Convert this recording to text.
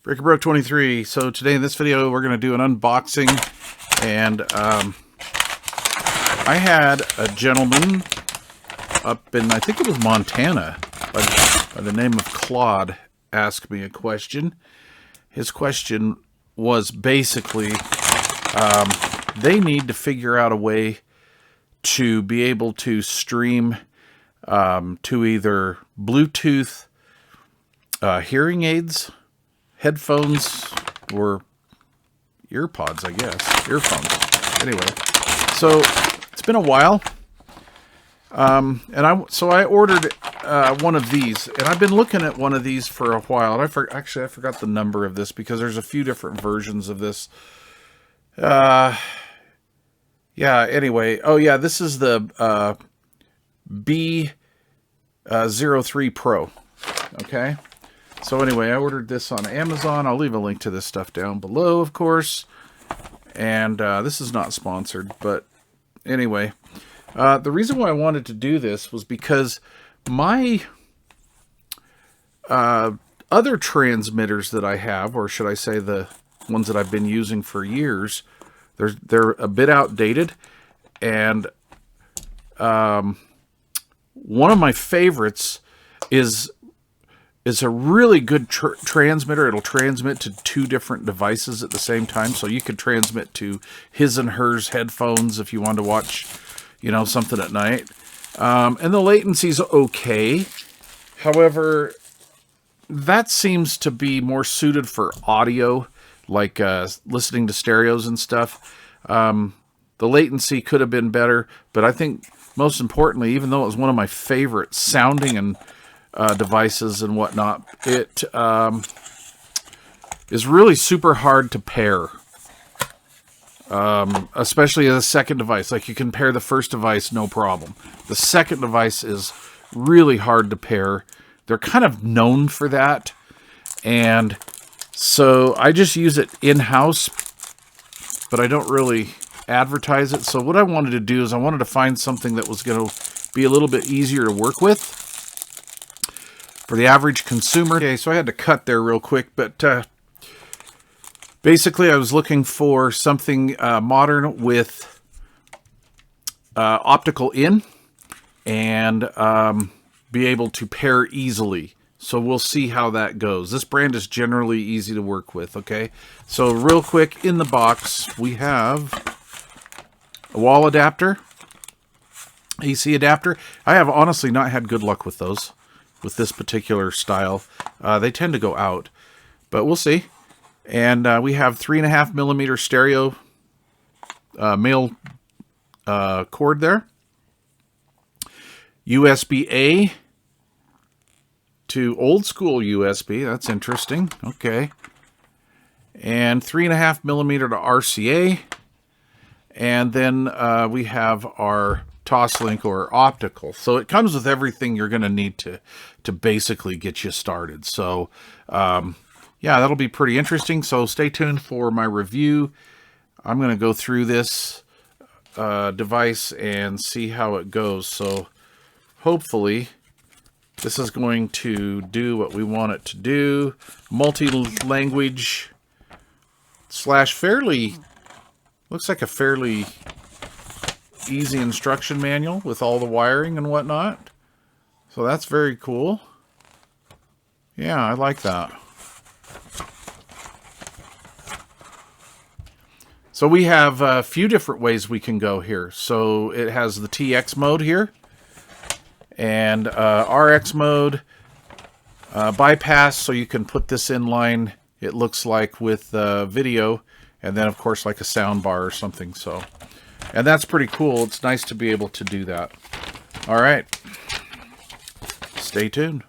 1Mii B03Pro. So today in this video we're going to do an unboxing, and I had a gentleman up in, I think it was Montana, by the name of Claude, ask me a question. His question was basically, they need to figure out a way to be able to stream to either Bluetooth hearing aids, headphones, or earpods, I guess. Earphones. Anyway, so it's been a while. So I ordered one of these, and I've been looking at one of these for a while. And I forgot the number of this because there's a few different versions of this. Yeah, anyway. Oh, yeah, this is the B03Pro. Okay. So anyway, I ordered this on Amazon. I'll leave a link to this stuff down below, of course. And this is not sponsored, but anyway. The reason why I wanted to do this was because my other transmitters that I have, or should I say the ones that I've been using for years, they're a bit outdated. And one of my favorites is a really good transmitter. It'll transmit to two different devices at the same time. So you could transmit to his and hers headphones if you want to watch, you know, something at night. And the latency's okay. However, that seems to be more suited for audio, like listening to stereos and stuff. The latency could have been better, but I think most importantly, even though it was one of my favorite sounding and devices and whatnot, it is really super hard to pair. Especially as a second device. Like, you can pair the first device, no problem. The second device is really hard to pair. They're kind of known for that. And so I just use it in-house, but I don't really advertise it. So what I wanted to do is I wanted to find something that was going to be a little bit easier to work with for the average consumer. Okay, so I had to cut there real quick, but basically, I was looking for something modern with optical in and be able to pair easily. So we'll see how that goes. This brand is generally easy to work with, okay? So real quick, in the box, we have a wall adapter, AC adapter. I have honestly not had good luck with those, with this particular style. They tend to go out, but we'll see. And we have 3.5mm stereo male cord there. USB-A to old school USB. That's interesting. Okay. And 3.5mm to RCA. And then we have our Toslink or optical. So it comes with everything you're going to need to basically get you started. So yeah, that'll be pretty interesting. So stay tuned for my review. I'm going to go through this device and see how it goes. So hopefully this is going to do what we want it to do. Multi-language / fairly, looks like a fairly easy instruction manual with all the wiring and whatnot. So that's very cool. Yeah, I like that. So we have a few different ways we can go here. So it has the TX mode here, and RX mode, bypass, so you can put this in line, it looks like, with video, and then of course like a sound bar or something. So, and that's pretty cool. It's nice to be able to do that. All right, stay tuned.